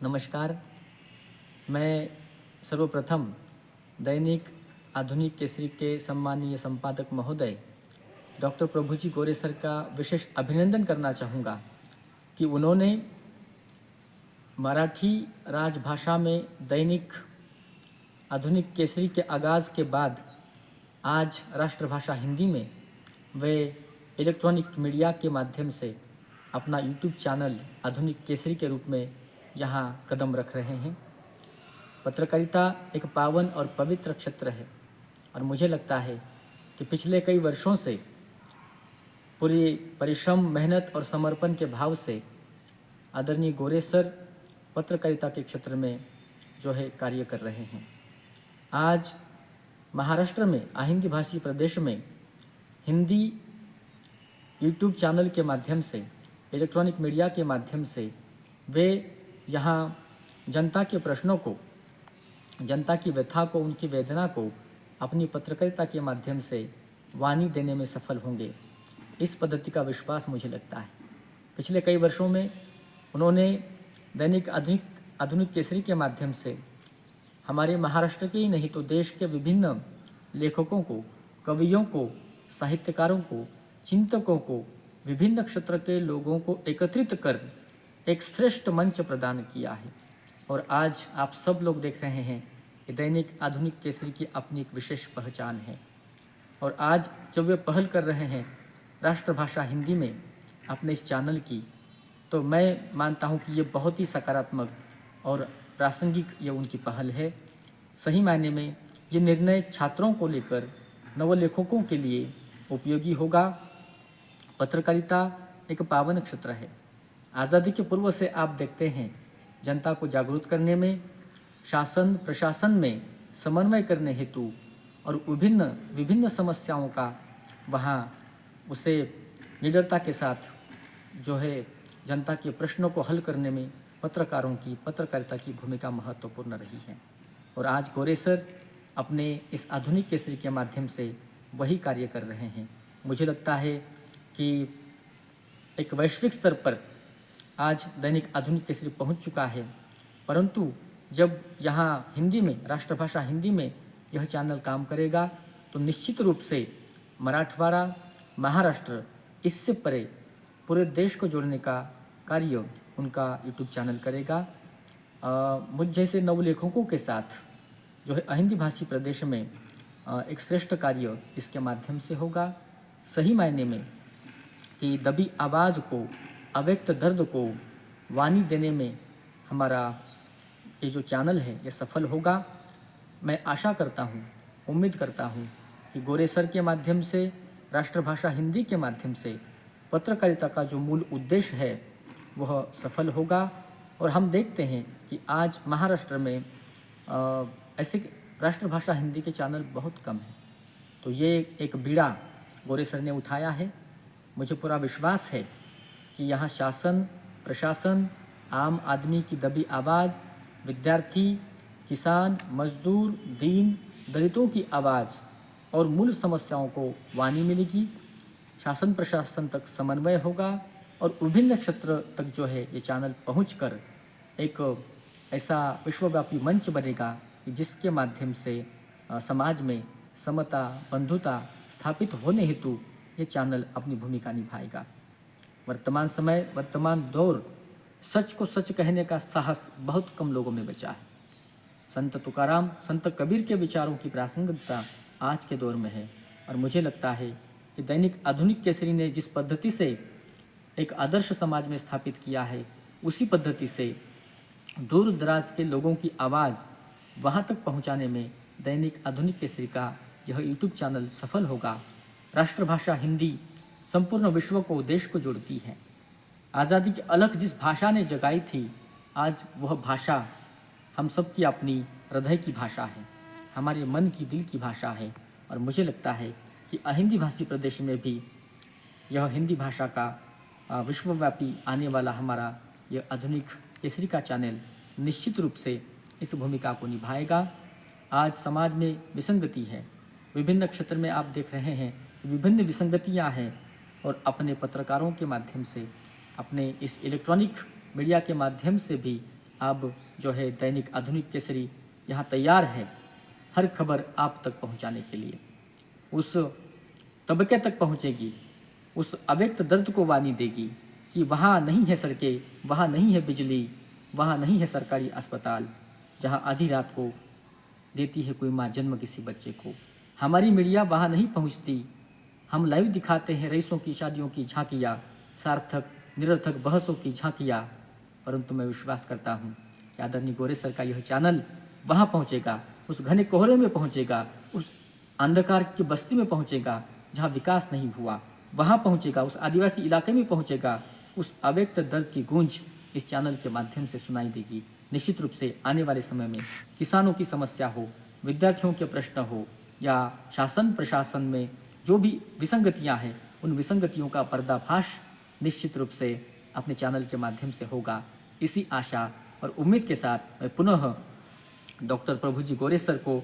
नमस्कार। मैं सर्वप्रथम दैनिक आधुनिक केसरी के सम्मानीय संपादक महोदय डॉक्टर प्रभुजी गोरे सर का विशेष अभिनंदन करना चाहूँगा कि उन्होंने मराठी राजभाषा में दैनिक आधुनिक केसरी के आगाज़ के बाद आज राष्ट्रभाषा हिंदी में वे इलेक्ट्रॉनिक मीडिया के माध्यम से अपना यूट्यूब चैनल आधुनिक केसरी के रूप में यहाँ कदम रख रहे हैं। पत्रकारिता एक पावन और पवित्र क्षेत्र है और मुझे लगता है कि पिछले कई वर्षों से पूरी परिश्रम, मेहनत और समर्पण के भाव से आदरणीय गोरे सर पत्रकारिता के क्षेत्र में जो है कार्य कर रहे हैं। आज महाराष्ट्र में अहिंदी भाषी प्रदेश में हिंदी यूट्यूब चैनल के माध्यम से, इलेक्ट्रॉनिक मीडिया के माध्यम से वे यहाँ जनता के प्रश्नों को, जनता की व्यथा को, उनकी वेदना को अपनी पत्रकारिता के माध्यम से वाणी देने में सफल होंगे। इस पद्धति का विश्वास मुझे लगता है। पिछले कई वर्षों में उन्होंने दैनिक आधुनिक केसरी के माध्यम से हमारे महाराष्ट्र के ही नहीं तो देश के विभिन्न लेखकों को, कवियों को, साहित्यकारों को, चिंतकों को, विभिन्न क्षेत्र के लोगों को एकत्रित कर एक श्रेष्ठ मंच प्रदान किया है। और आज आप सब लोग देख रहे हैं कि दैनिक आधुनिक केसरी की अपनी एक विशेष पहचान है। और आज जब वे पहल कर रहे हैं राष्ट्रभाषा हिंदी में अपने इस चैनल की, तो मैं मानता हूं कि ये बहुत ही सकारात्मक और प्रासंगिक ये उनकी पहल है। सही मायने में ये निर्णय छात्रों को लेकर नवलेखकों के लिए उपयोगी होगा। पत्रकारिता एक पावन क्षेत्र है। आज़ादी के पूर्व से आप देखते हैं जनता को जागरूक करने में, शासन प्रशासन में समन्वय करने हेतु और विभिन्न समस्याओं का वहाँ उसे निडरता के साथ जो है जनता के प्रश्नों को हल करने में पत्रकारिता की भूमिका महत्वपूर्ण रही है। और आज गोरे सर अपने इस आधुनिक केसरी के माध्यम से वही कार्य कर रहे हैं। मुझे लगता है कि एक वैश्विक स्तर पर आज दैनिक आधुनिक केसरी पहुंच चुका है, परंतु जब यहाँ हिंदी में, राष्ट्रभाषा हिंदी में यह चैनल काम करेगा तो निश्चित रूप से मराठवाड़ा, महाराष्ट्र, इससे परे पूरे देश को जोड़ने का कार्य उनका यूट्यूब चैनल करेगा। मुझ जैसे नवलेखकों के साथ जो है अहिंदी भाषी प्रदेश में एक श्रेष्ठ कार्य इसके माध्यम से होगा। सही मायने में कि दबी आवाज़ को, अव्यक्त दर्द को वाणी देने में हमारा ये जो चैनल है ये सफल होगा। मैं आशा करता हूँ, उम्मीद करता हूँ कि गोरे सर के माध्यम से, राष्ट्रभाषा हिंदी के माध्यम से पत्रकारिता का जो मूल उद्देश्य है वह सफल होगा। और हम देखते हैं कि आज महाराष्ट्र में ऐसे राष्ट्रभाषा हिंदी के चैनल बहुत कम हैं। तो ये एक बीड़ा गोरे सर ने उठाया है। मुझे पूरा विश्वास है कि यहाँ शासन प्रशासन, आम आदमी की दबी आवाज़, विद्यार्थी, किसान, मजदूर, दीन दलितों की आवाज़ और मूल समस्याओं को वाणी मिलेगी। शासन प्रशासन तक समन्वय होगा और विभिन्न क्षेत्र तक जो है ये चैनल पहुंचकर एक ऐसा विश्वव्यापी मंच बनेगा कि जिसके माध्यम से समाज में समता, बंधुता स्थापित होने हेतु ये चैनल अपनी भूमिका निभाएगा। वर्तमान समय, वर्तमान दौर, सच को सच कहने का साहस बहुत कम लोगों में बचा है। संत तुकाराम, संत कबीर के विचारों की प्रासंगिकता आज के दौर में है। और मुझे लगता है कि दैनिक आधुनिक केसरी ने जिस पद्धति से एक आदर्श समाज में स्थापित किया है, उसी पद्धति से दूर दराज के लोगों की आवाज़ वहाँ तक पहुँचाने में दैनिक आधुनिक केसरी का यह यूट्यूब चैनल सफल होगा। राष्ट्रभाषा हिंदी संपूर्ण विश्व को, देश को जोड़ती है। आज़ादी की अलख जिस भाषा ने जगाई थी, आज वह भाषा हम सब की अपनी हृदय की भाषा है, हमारे मन की, दिल की भाषा है। और मुझे लगता है कि अहिंदी भाषी प्रदेश में भी यह हिंदी भाषा का विश्वव्यापी आने वाला हमारा यह आधुनिक केसरी का चैनल निश्चित रूप से इस भूमिका को निभाएगा। आज समाज में विसंगति है, विभिन्न क्षेत्र में आप देख रहे हैं विभिन्न विसंगतियां हैं, और अपने पत्रकारों के माध्यम से, अपने इस इलेक्ट्रॉनिक मीडिया के माध्यम से भी अब जो है दैनिक आधुनिक केसरी यहाँ तैयार है हर खबर आप तक पहुँचाने के लिए। उस तबके तक पहुँचेगी, उस अव्यक्त दर्द को वानी देगी कि वहाँ नहीं है सड़कें, वहाँ नहीं है बिजली, वहाँ नहीं है सरकारी अस्पताल, जहाँ आधी रात को देती है कोई माँ जन्म किसी बच्चे को। हमारी मीडिया वहाँ नहीं पहुँचती। हम लाइव दिखाते हैं रईसों की शादियों की झांकियाँ, सार्थक निरर्थक बहसों की झांकियाँ, परंतु मैं विश्वास करता हूँ कि आदरणीय गोरे सर का यह चैनल वहाँ पहुँचेगा, उस घने कोहरे में पहुँचेगा, उस अंधकार की बस्ती में पहुँचेगा जहाँ विकास नहीं हुआ, वहाँ पहुँचेगा, उस आदिवासी इलाके में पहुँचेगा। उस अव्यक्त दर्द की गूंज इस चैनल के माध्यम से सुनाई देगी। निश्चित रूप से आने वाले समय में किसानों की समस्या हो, विद्यार्थियों के प्रश्न हो, या शासन प्रशासन में जो भी विसंगतियां हैं, उन विसंगतियों का पर्दाफाश निश्चित रूप से अपने चैनल के माध्यम से होगा। इसी आशा और उम्मीद के साथ मैं पुनः डॉक्टर प्रभुजी गोरे सर को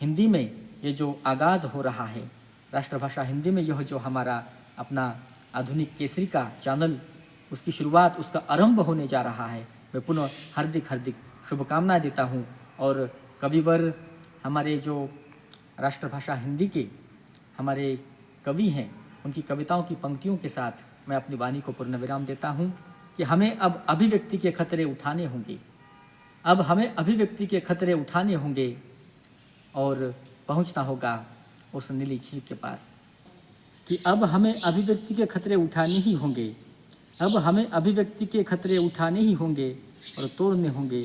हिंदी में ये जो आगाज़ हो रहा है, राष्ट्रभाषा हिंदी में यह जो हमारा अपना आधुनिक केसरी का चैनल, उसकी शुरुआत, उसका आरंभ होने जा रहा है, मैं पुनः हार्दिक शुभकामनाएं देता हूं। और कविवर हमारे जो राष्ट्रभाषा हिंदी के हमारे कवि हैं, उनकी कविताओं की पंक्तियों के साथ मैं अपनी वाणी को पूर्ण विराम देता हूं कि हमें अब अभिव्यक्ति के खतरे उठाने होंगे, अब हमें अभिव्यक्ति के खतरे उठाने होंगे और पहुंचना होगा उस नीली झील के पार। कि अब हमें अभिव्यक्ति के खतरे उठाने ही होंगे, अब हमें अभिव्यक्ति के खतरे उठाने ही होंगे, और तोड़ने होंगे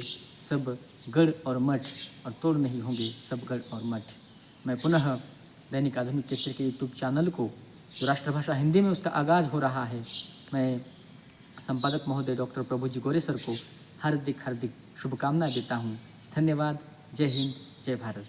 सब गढ़ और मठ, और तोड़ने ही होंगे सब गढ़ और मठ। मैं पुनः दैनिक आधुनिक केसरी के यूट्यूब चैनल को, जो राष्ट्रभाषा हिंदी में उसका आगाज़ हो रहा है, मैं संपादक महोदय डॉक्टर प्रभुजी गोरे सर को हार्दिक शुभकामनाएं देता हूँ। धन्यवाद। जय हिंद, जय भारत।